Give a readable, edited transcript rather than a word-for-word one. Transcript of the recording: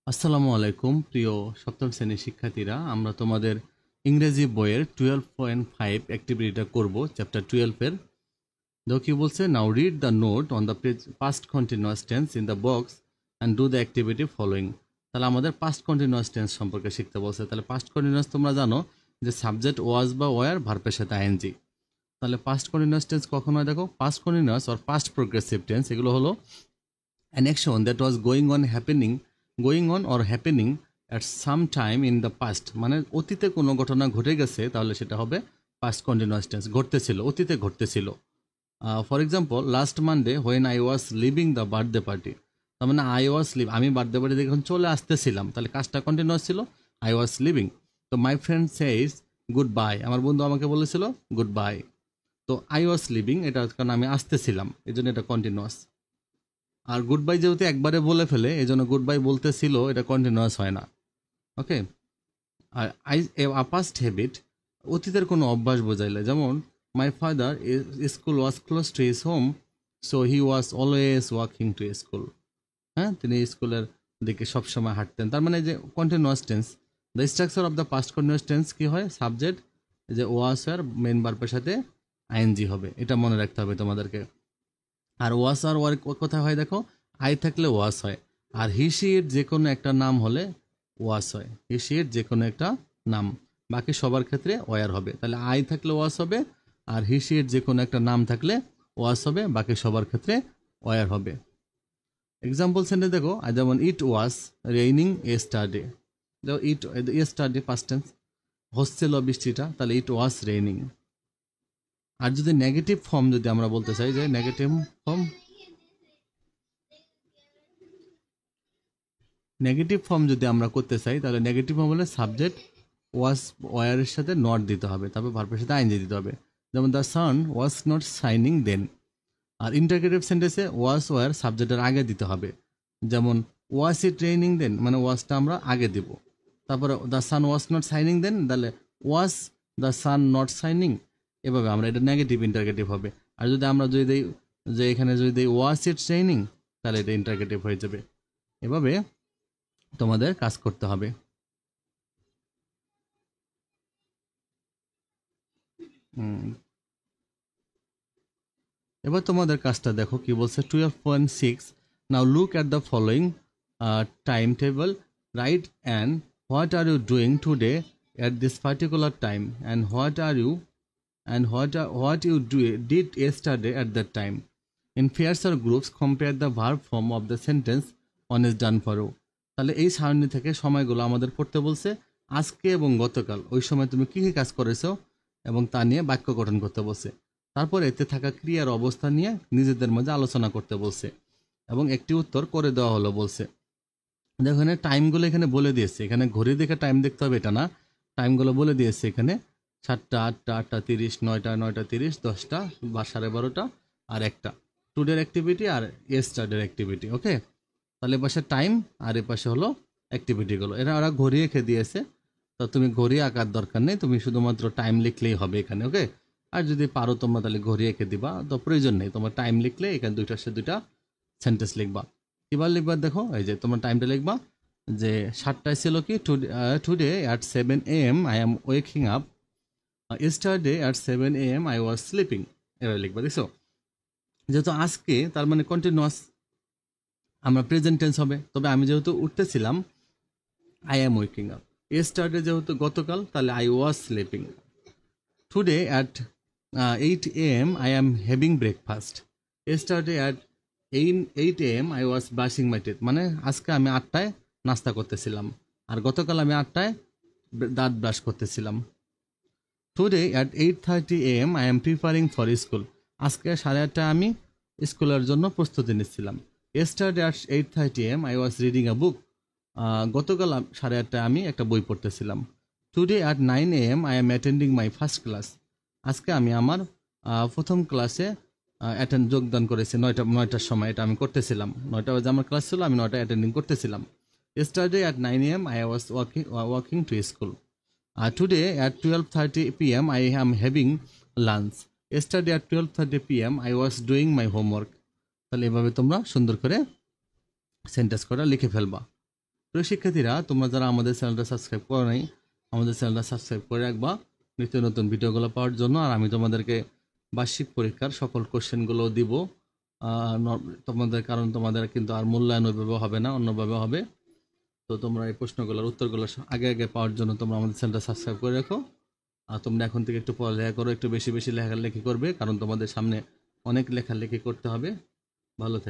আসসালামু আলাইকুম প্রিয় সপ্তম শ্রেণীর শিক্ষার্থীরা, আমরা তোমাদের ইংরেজি বইয়ের 12.5 অ্যাক্টিভিটিটা করব চ্যাপ্টার 12-এর। দেখো কি বলছে, now read the note on the past continuous tense in the box and do the activity following. তাহলে আমাদের পাস্ট কন্টিনিউয়াস টেন্স সম্পর্কে শিখতে বলছে। তাহলে পাস্ট কন্টিনিউয়াস তোমরা জানো যে সাবজেক্ট ওয়াজ বা ওয়ার ভার্বের সাথে আইএনজি। তাহলে পাস্ট কন্টিনিউয়াস টেন্স কখন হয়? দেখো, past continuous or past progressive tense এগুলো হলো an action that was going on or happening at some time in the past, মানে অতীতে কোনো ঘটনা ঘটে গেছে তাহলে সেটা হবে পাস্ট কন্টিনিউয়াস টেন্স। ঘটতেছিল, অতীতে ঘটতেছিল। For example, last Monday when I was leaving the birthday party, তার মানে আমি বার্থডে পার্টি দেখে চলে আসতেছিলাম, তাহলে কাজটা কন্টিনিউয়াস ছিল, আই ওয়াজ লিভিং। তো my friend says good bye, আমার বন্ধু আমাকে বলেছিল গুড বাই। তো আই ওয়াজ লিভিং, এটা কারণ আমি আসতেছিলাম, এই জন্য এটা কন্টিনিউয়াস। আর গুড বাই যেহেতু একবারে বলে ফেলে, এই জন্য গুড বাই বলতেছিল, এটা কন্টিনিউয়াস হয় না। ওকে। আর পাস্ট হ্যাবিট অতীতের কোনো অভ্যাস বোঝাইলে, যেমন my father school was close to his home, so he was always walking to school. হ্যাঁ, তিনি স্কুলের দিকে সবসময় হাঁটতেন। তার মানে যে continuous tense, the structure of the past continuous tense কি হয়? সাবজেক্ট যে ওয়াজ আর মেন ভার্বের সাথে আইএনজি হবে, এটা মনে রাখতে হবে তোমাদেরকে। আর ওয়াস আর ওয়ার কোথায় হয়? দেখো, আই থাকলে ওয়াস হয়, আর হিসির যে কোনো একটা নাম হলে ওয়াস হয়। হিসির যে কোনো একটা নাম, বাকি সবার ক্ষেত্রে ওয়ার হবে। তাহলে আই থাকলে ওয়াস হবে, আর হিসির যে কোনো একটা নাম থাকলে ওয়াস হবে, বাকি সবার ক্ষেত্রে ওয়ার হবে। এক্সাম্পল সেন্টেন্স দেখো, যেমন ইট ওয়াজ রেইনিং এস্টারডে। দেখো, ইট এস্টারডে পাস্ট টেন্স, হচ্ছিল বৃষ্টিটা, তাহলে ইট ওয়াজ রেইনিং। আর যদি নেগেটিভ ফর্ম যদি আমরা বলতে চাই, যে নেগেটিভ ফর্ম যদি আমরা করতে চাই, তাহলে নেগেটিভ ফর্ম হলে সাবজেক্ট ওয়াজ ওয়ারের সাথে নট দিতে হবে, তারপর ভার্বের সাথে আইএনজি দিতে হবে। যেমন the sun was not shining then. আর ইন্টারগ্রেটিভ সেন্টেন্সে ওয়াজ ওয়ার সাবজেক্টের আগে দিতে হবে। যেমন ওয়াজ ইট রেইনিং দেন, মানে ওয়াজটা আমরা আগে দিব। তারপরে the sun was not shining then, তাহলে was the sun not shining. এভাবে আমরা, এটা নেগেটিভ ইন্টারগ্রেটিভ হবে। আর যদি আমরা যদি দিই যে এখানে যদি দিই ওয়াজ ইট রেইনিং, তাহলে এটা ইন্টারগ্রেটিভ হয়ে যাবে। এভাবে তোমাদের কাজ করতে হবে। এবার তোমাদের কাজটা দেখো কি বলছে, 12.6। Now look at the following time table, right and what are you doing today at this particular time, and what you did yesterday at that time. In pairs or groups, compare the verb form of the sentence on is done for you. তাহলে এই সারণী থেকে সময়গুলো আমাদের পড়তে বলছে। আজকে এবং গতকাল ওই সময় তুমি কী কী কাজ করেছো এবং তা নিয়ে বাক্য গঠন করতে বলছে। তারপর এতে থাকা ক্রিয়ার অবস্থা নিয়ে নিজেদের মাঝে আলোচনা করতে বলছে এবং একটি উত্তর করে দেওয়া হলো বলছে। দেখো, এখানে টাইমগুলো এখানে বলে দিয়েছে, এখানে ঘড়ি দেখে টাইম দেখতে হবে এটা না, টাইমগুলো বলে দিয়েছে এখানে 7টা, 8টা, 8টা 30, 9টা, 9টা 30, 10টা বা 12:30 আর 1টা। টুডের অ্যাক্টিভিটি আর ইয়েস্টারডের অ্যাক্টিভিটি। ওকে, তাহলে এপাশে টাইম আর এপাশে হলো অ্যাক্টিভিটিগুলো। এরা ওরা ঘড়ি এঁকে দিয়েছে, তো তুমি ঘড়ি আঁকার দরকার নেই, তুমি শুধুমাত্র টাইম লিখলেই হবে এখানে। ওকে, আর যদি পারো তোমরা তাহলে ঘড়ি এঁকে দিবা, তো প্রয়োজন নেই, তোমার টাইম লিখলে এখানে দুইটার সাথে দুইটা সেন্টেন্স লিখবা। এবার লিখবা, দেখো এই যে তোমার টাইমটা লিখবা যে 7টায় ছিল কি, today at 7 AM I am waking up, yesterday at 7 AM I was sleeping. এভাবে লিখবা। দেখছো, যেহেতু আজকে তার মানে কন্টিনিউয়াস, আমরা প্রেজেন্ট টেন্স হবে। তবে আমি যেহেতু উঠতেছিলাম, I am waking up. Yesterday যেহেতু গতকাল, তাহলে I was sleeping. Today at 8 AM I am having breakfast. Yesterday at 8 AM I was brushing my teeth, মানে আজকে আমি 8টায় নাস্তা করতেছিলাম, আর গতকাল আমি 8টায় দাঁত ব্রাশ করতেছিলাম। Today at 8:30 AM I am preparing for school, আজকে 8:30টায় আমি স্কুলের জন্য প্রস্তুতি নিচ্ছিলাম। Yesterday at 8:30 AM I was reading a book, গতকাল 8:30টায় আমি একটা বই পড়তেছিলাম। Today at 9 AM I am attending my first class, আজকে আমি আমার প্রথম ক্লাসে যোগদান করেছি 9টার সময়, এটা আমি করতেছিলাম। 9টা বাজে আমার ক্লাস ছিল, আমি 9টায় অ্যাটেন্ডিং করতেছিলাম। Yesterday at 9 AM I was walking to school. Today at 12:30 PM I am having lunch. Yesterday at 12:30 PM I was doing my homework. তাহলে এভাবে তোমরা সুন্দর করে সেন্টেন্স করে লিখে ফেলবা। প্রিয় শিক্ষার্থীরা, তোমরা যারা আমাদের চ্যানেলটা সাবস্ক্রাইব করো নাই, আমাদের চ্যানেলটা সাবস্ক্রাইব করে রাখবা নিত্য নতুন ভিডিওগুলো পাওয়ার জন্য। আর আমি তোমাদেরকে বার্ষিক পরীক্ষার সকল কোশ্চেনগুলো দিব তোমাদের, কারণ তোমাদের কিন্তু আর মূল্যায়ন ওইভাবে হবে না, অন্যভাবে হবে। তো তোমরা এই প্রশ্নগুলোর উত্তরগুলো আগে আগে পাওয়ার জন্য তোমরা আমাদের চ্যানেলটা সাবস্ক্রাইব করে রাখো। আর তোমরা এখন থেকে একটু পড়ালেখা করো, একটু বেশি বেশি লেখালেখি করবে, কারণ তোমাদের সামনে অনেক লেখালেখি করতে হবে। ভালো থেকো।